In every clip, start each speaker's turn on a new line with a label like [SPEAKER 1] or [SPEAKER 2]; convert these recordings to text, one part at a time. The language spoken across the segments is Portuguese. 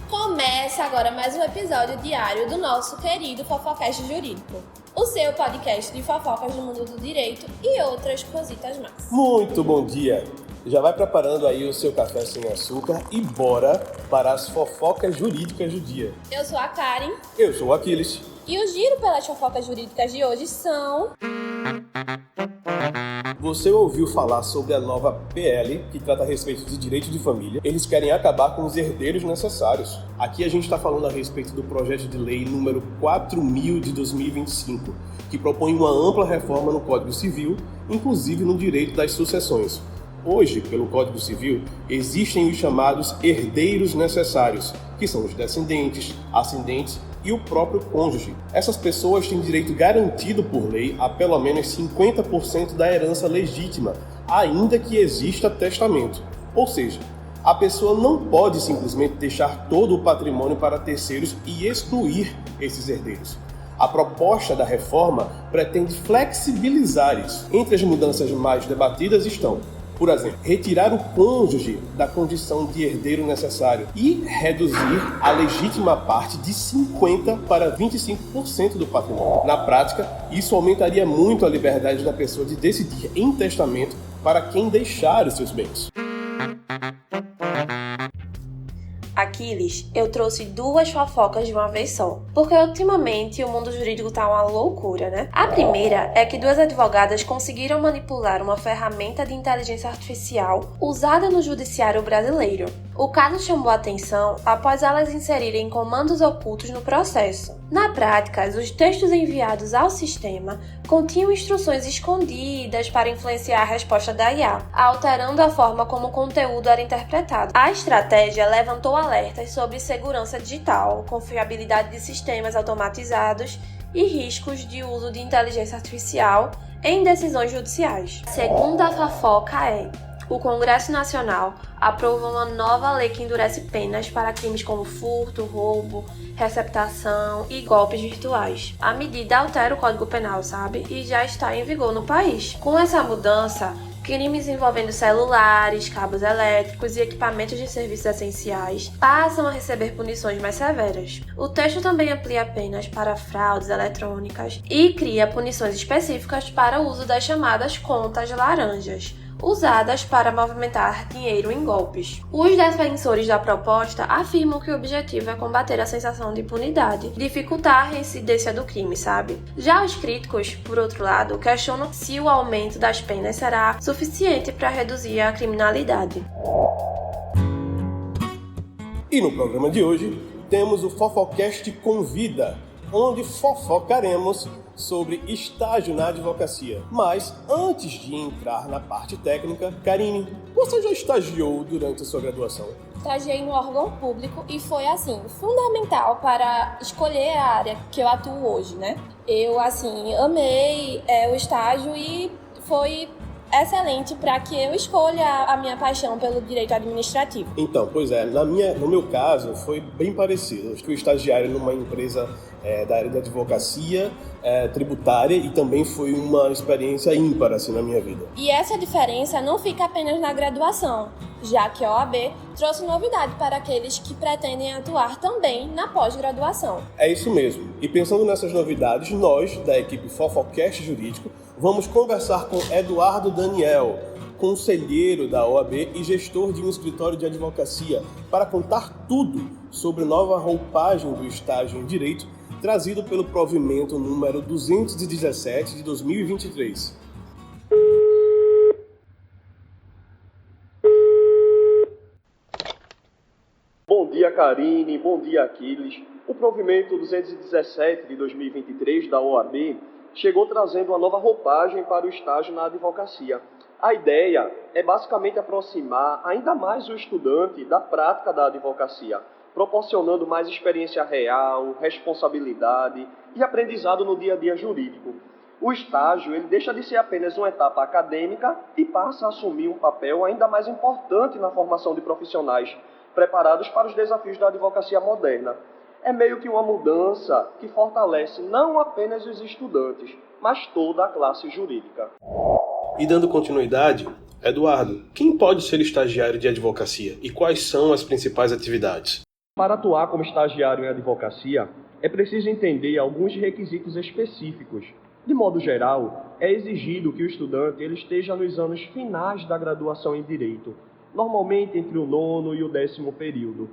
[SPEAKER 1] Começa agora mais um episódio diário do nosso querido Fofocast Jurídico, o seu podcast de fofocas do mundo do direito e outras cositas mais.
[SPEAKER 2] Muito bom dia! Já vai preparando aí o seu café sem açúcar e bora para as fofocas jurídicas do dia.
[SPEAKER 1] Eu sou a Karen.
[SPEAKER 2] Eu sou o Aquiles.
[SPEAKER 1] E o giro pelas fofocas jurídicas de hoje são...
[SPEAKER 2] Você ouviu falar sobre a nova PL, que trata a respeito de direito de família? Eles querem acabar com os herdeiros necessários. Aqui a gente está falando a respeito do projeto de lei número 4.000 de 2025, que propõe uma ampla reforma no Código Civil, inclusive no direito das sucessões. Hoje, pelo Código Civil, existem os chamados herdeiros necessários, que são os descendentes, ascendentes e o próprio cônjuge. Essas pessoas têm direito garantido por lei a pelo menos 50% da herança legítima, ainda que exista testamento. Ou seja, a pessoa não pode simplesmente deixar todo o patrimônio para terceiros e excluir esses herdeiros. A proposta da reforma pretende flexibilizar isso. Entre as mudanças mais debatidas estão, por exemplo, retirar o cônjuge da condição de herdeiro necessário e reduzir a legítima parte de 50% para 25% do patrimônio. Na prática, isso aumentaria muito a liberdade da pessoa de decidir em testamento para quem deixar os seus bens.
[SPEAKER 1] Aquiles, eu trouxe duas fofocas de uma vez só, porque ultimamente o mundo jurídico tá uma loucura, né? A primeira é que duas advogadas conseguiram manipular uma ferramenta de inteligência artificial usada no judiciário brasileiro. O caso chamou a atenção após elas inserirem comandos ocultos no processo. Na prática, os textos enviados ao sistema continham instruções escondidas para influenciar a resposta da IA, alterando a forma como o conteúdo era interpretado. A estratégia levantou alertas sobre segurança digital, confiabilidade de sistemas automatizados e riscos de uso de inteligência artificial em decisões judiciais. A segunda fofoca é: o Congresso Nacional aprovou uma nova lei que endurece penas para crimes como furto, roubo, receptação e golpes virtuais. A medida altera o Código Penal, sabe? E já está em vigor no país. Com essa mudança, crimes envolvendo celulares, cabos elétricos e equipamentos de serviços essenciais passam a receber punições mais severas. O texto também amplia penas para fraudes eletrônicas e cria punições específicas para o uso das chamadas contas laranjas, usadas para movimentar dinheiro em golpes. Os defensores da proposta afirmam que o objetivo é combater a sensação de impunidade, dificultar a reincidência do crime, sabe? Já os críticos, por outro lado, questionam se o aumento das penas será suficiente para reduzir a criminalidade.
[SPEAKER 2] E no programa de hoje, temos o Fofocast Convida, onde fofocaremos sobre estágio na advocacia. Mas, antes de entrar na parte técnica, Karine, você já estagiou durante a sua graduação?
[SPEAKER 1] Estagiei no órgão público e foi, fundamental para escolher a área que eu atuo hoje, né? Eu, amei o estágio e foi excelente para que eu escolha a minha paixão pelo direito administrativo.
[SPEAKER 2] Então, pois é, no meu caso foi bem parecido. Eu fui estagiário numa empresa da área da advocacia tributária e também foi uma experiência ímpar na minha vida.
[SPEAKER 1] E essa diferença não fica apenas na graduação, já que a OAB trouxe novidade para aqueles que pretendem atuar também na pós-graduação.
[SPEAKER 2] É isso mesmo. E pensando nessas novidades, nós, da equipe Fofocast Jurídico, vamos conversar com Eduardo Daniel, conselheiro da OAB e gestor de um escritório de advocacia, para contar tudo sobre a nova roupagem do estágio em Direito, trazido pelo provimento número 217 de 2023. Bom dia, Karine. Bom dia, Aquiles. O provimento 217 de 2023 da OAB chegou trazendo uma nova roupagem para o estágio na advocacia. A ideia é basicamente aproximar ainda mais o estudante da prática da advocacia, proporcionando mais experiência real, responsabilidade e aprendizado no dia a dia jurídico. O estágio ele deixa de ser apenas uma etapa acadêmica e passa a assumir um papel ainda mais importante na formação de profissionais preparados para os desafios da advocacia moderna. É meio que uma mudança que fortalece não apenas os estudantes, mas toda a classe jurídica. E dando continuidade, Eduardo, quem pode ser estagiário de advocacia e quais são as principais atividades?
[SPEAKER 3] Para atuar como estagiário em advocacia, é preciso entender alguns requisitos específicos. De modo geral, é exigido que o estudante ele esteja nos anos finais da graduação em Direito, normalmente entre o 9º e o 10º período.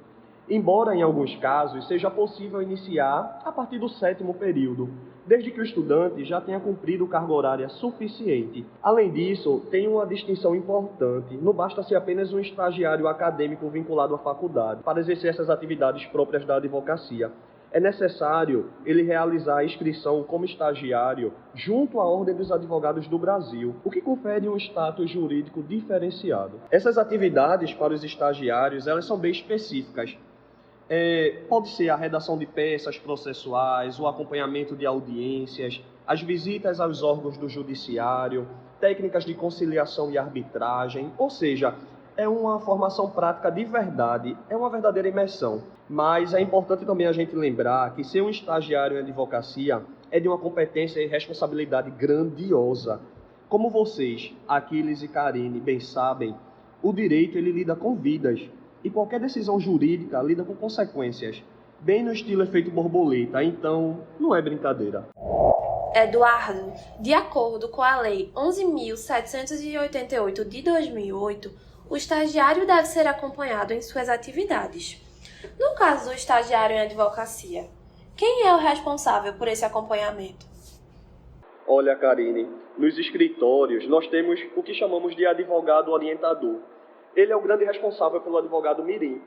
[SPEAKER 3] Embora, em alguns casos, seja possível iniciar a partir do 7º período, desde que o estudante já tenha cumprido carga horária suficiente. Além disso, tem uma distinção importante: não basta ser apenas um estagiário acadêmico vinculado à faculdade para exercer essas atividades próprias da advocacia. É necessário ele realizar a inscrição como estagiário junto à Ordem dos Advogados do Brasil, o que confere um status jurídico diferenciado. Essas atividades para os estagiários, elas são bem específicas. Pode ser a redação de peças processuais, o acompanhamento de audiências, as visitas aos órgãos do judiciário, técnicas de conciliação e arbitragem, ou seja, é uma formação prática de verdade, é uma verdadeira imersão. Mas é importante também a gente lembrar que ser um estagiário em advocacia é de uma competência e responsabilidade grandiosa. Como vocês, Aquiles e Karine, bem sabem, o direito ele lida com vidas e qualquer decisão jurídica lida com consequências, bem no estilo efeito borboleta, então não é brincadeira.
[SPEAKER 1] Eduardo, de acordo com a Lei 11.788 de 2008, o estagiário deve ser acompanhado em suas atividades. No caso do estagiário em advocacia, quem é o responsável por esse acompanhamento?
[SPEAKER 3] Olha, Karine, nos escritórios nós temos o que chamamos de advogado orientador. Ele é o grande responsável pelo advogado mirim.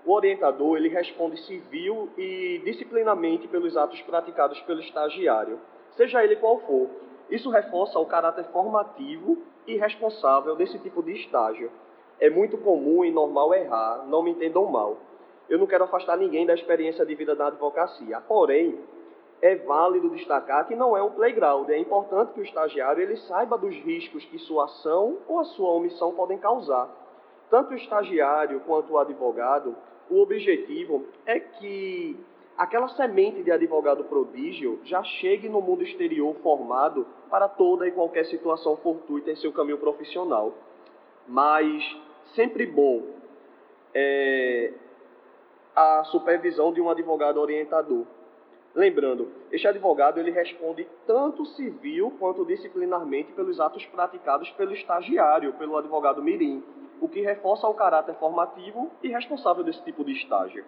[SPEAKER 3] O orientador ele responde civil e disciplinamente pelos atos praticados pelo estagiário, seja ele qual for. Isso reforça o caráter formativo e responsável desse tipo de estágio. É muito comum e normal errar, não me entendam mal. Eu não quero afastar ninguém da experiência de vida da advocacia, porém, é válido destacar que não é um playground. É importante que o estagiário ele saiba dos riscos que sua ação ou a sua omissão podem causar. Tanto o estagiário quanto o advogado, o objetivo é que aquela semente de advogado prodígio já chegue no mundo exterior formado para toda e qualquer situação fortuita em seu caminho profissional. Mas sempre bom a supervisão de um advogado orientador. Lembrando, este advogado ele responde tanto civil quanto disciplinarmente pelos atos praticados pelo estagiário, pelo advogado mirim, o que reforça o caráter formativo e responsável desse tipo de estágio.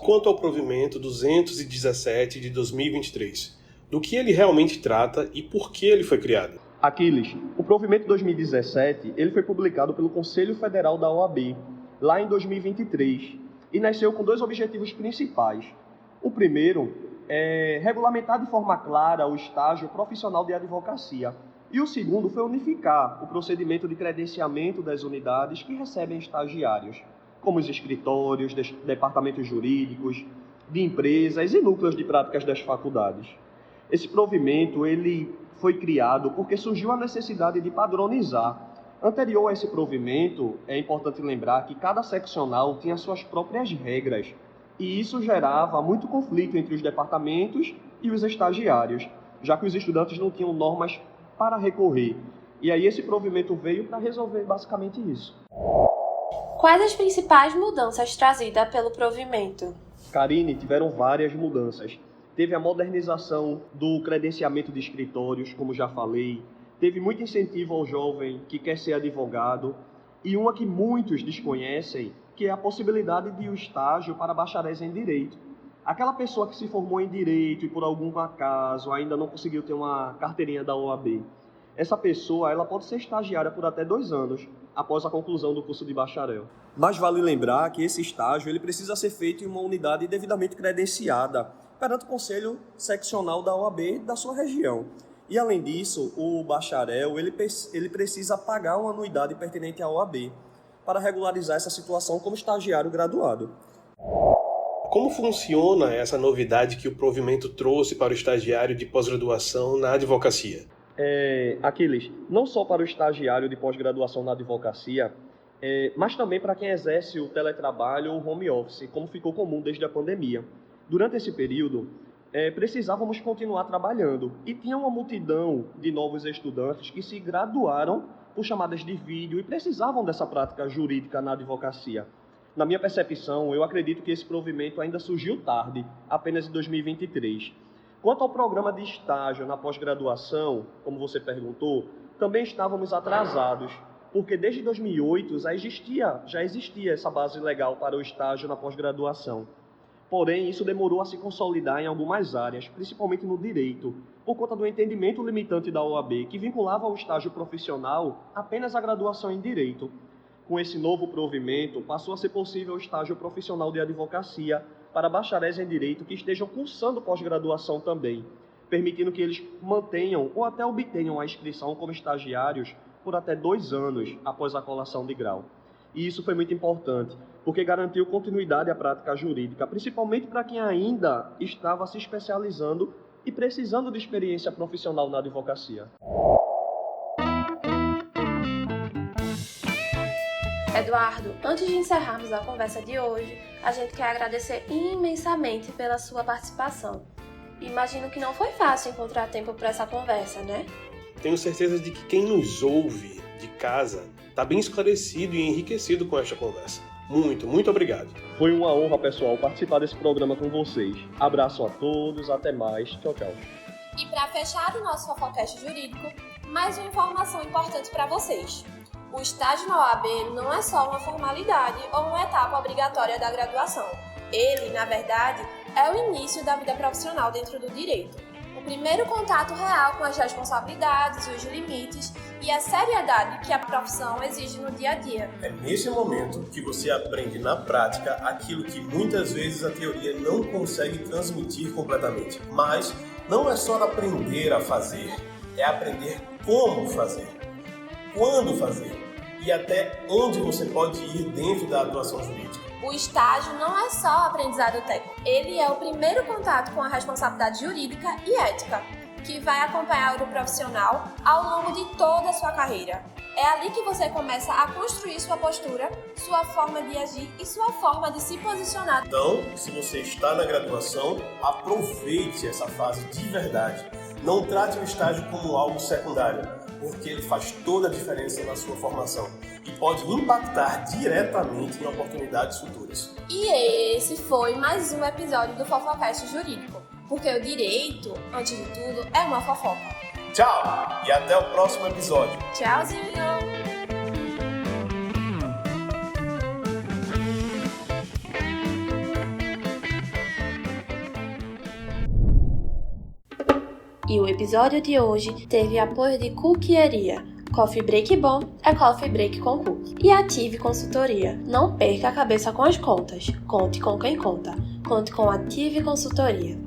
[SPEAKER 2] Quanto ao provimento 217 de 2023, do que ele realmente trata e por que ele foi criado?
[SPEAKER 3] Aquiles, o provimento 2017 ele foi publicado pelo Conselho Federal da OAB, lá em 2023, e nasceu com dois objetivos principais. O primeiro é regulamentar de forma clara o estágio profissional de advocacia, e o segundo foi unificar o procedimento de credenciamento das unidades que recebem estagiários, como os escritórios, departamentos jurídicos, de empresas e núcleos de práticas das faculdades. Esse provimento ele foi criado porque surgiu a necessidade de padronizar. Anterior a esse provimento, é importante lembrar que cada seccional tinha suas próprias regras, e isso gerava muito conflito entre os departamentos e os estagiários, já que os estudantes não tinham normas para recorrer. E aí esse provimento veio para resolver basicamente isso.
[SPEAKER 1] Quais as principais mudanças trazidas pelo provimento?
[SPEAKER 3] Karine, tiveram várias mudanças. Teve a modernização do credenciamento de escritórios, como já falei. Teve muito incentivo ao jovem que quer ser advogado. E uma que muitos desconhecem, que é a possibilidade de o estágio para bacharéis em Direito. Aquela pessoa que se formou em Direito e por algum acaso ainda não conseguiu ter uma carteirinha da OAB. Essa pessoa ela pode ser estagiária por até 2 anos, após a conclusão do curso de bacharel. Mas vale lembrar que esse estágio ele precisa ser feito em uma unidade devidamente credenciada, perante o Conselho Seccional da OAB da sua região. E além disso, o bacharel ele precisa pagar uma anuidade pertinente à OAB para regularizar essa situação como estagiário graduado.
[SPEAKER 2] Como funciona essa novidade que o provimento trouxe para o estagiário de pós-graduação na advocacia?
[SPEAKER 3] Aquiles, não só para o estagiário de pós-graduação na advocacia, mas também para quem exerce o teletrabalho ou home office, como ficou comum desde a pandemia. Durante esse período, precisávamos continuar trabalhando e tinha uma multidão de novos estudantes que se graduaram por chamadas de vídeo e precisavam dessa prática jurídica na advocacia. Na minha percepção, eu acredito que esse provimento ainda surgiu tarde, apenas em 2023. Quanto ao programa de estágio na pós-graduação, como você perguntou, também estávamos atrasados, porque desde 2008 já existia essa base legal para o estágio na pós-graduação. Porém, isso demorou a se consolidar em algumas áreas, principalmente no direito, por conta do entendimento limitante da OAB, que vinculava ao estágio profissional apenas a graduação em direito. Com esse novo provimento, passou a ser possível o estágio profissional de advocacia para bacharéis em direito que estejam cursando pós-graduação também, permitindo que eles mantenham ou até obtenham a inscrição como estagiários por até 2 anos após a colação de grau. E isso foi muito importante, porque garantiu continuidade à prática jurídica, principalmente para quem ainda estava se especializando e precisando de experiência profissional na advocacia.
[SPEAKER 1] Eduardo, antes de encerrarmos a conversa de hoje, a gente quer agradecer imensamente pela sua participação. Imagino que não foi fácil encontrar tempo para essa conversa, né?
[SPEAKER 2] Tenho certeza de que quem nos ouve de casa está bem esclarecido e enriquecido com esta conversa. Muito obrigado.
[SPEAKER 3] Foi uma honra, pessoal, participar desse programa com vocês. Abraço a todos, até mais. Tchau, tchau.
[SPEAKER 1] E para fechar o nosso Fofocast Jurídico, mais uma informação importante para vocês. O estágio na OAB não é só uma formalidade ou uma etapa obrigatória da graduação. Ele, na verdade, é o início da vida profissional dentro do direito. O primeiro contato real com as responsabilidades, os limites e a seriedade que a profissão exige no dia a dia.
[SPEAKER 2] É nesse momento que você aprende na prática aquilo que muitas vezes a teoria não consegue transmitir completamente. Mas não é só aprender a fazer, é aprender como fazer, quando fazer e até onde você pode ir dentro da atuação jurídica.
[SPEAKER 1] O estágio não é só aprendizado técnico, ele é o primeiro contato com a responsabilidade jurídica e ética, que vai acompanhar o profissional ao longo de toda a sua carreira. É ali que você começa a construir sua postura, sua forma de agir e sua forma de se posicionar.
[SPEAKER 2] Então, se você está na graduação, aproveite essa fase de verdade. Não trate o estágio como algo secundário, porque ele faz toda a diferença na sua formação e pode impactar diretamente em oportunidades futuras.
[SPEAKER 1] E esse foi mais um episódio do Fofocast Jurídico, porque o direito, antes de tudo, é uma fofoca.
[SPEAKER 2] Tchau e até o próximo episódio.
[SPEAKER 1] Tchauzinho! E o episódio de hoje teve apoio de Cookeria. Coffee Break bom é Coffee Break com Cookie. E Ative Consultoria. Não perca a cabeça com as contas. Conte com quem conta. Conte com Ative Consultoria.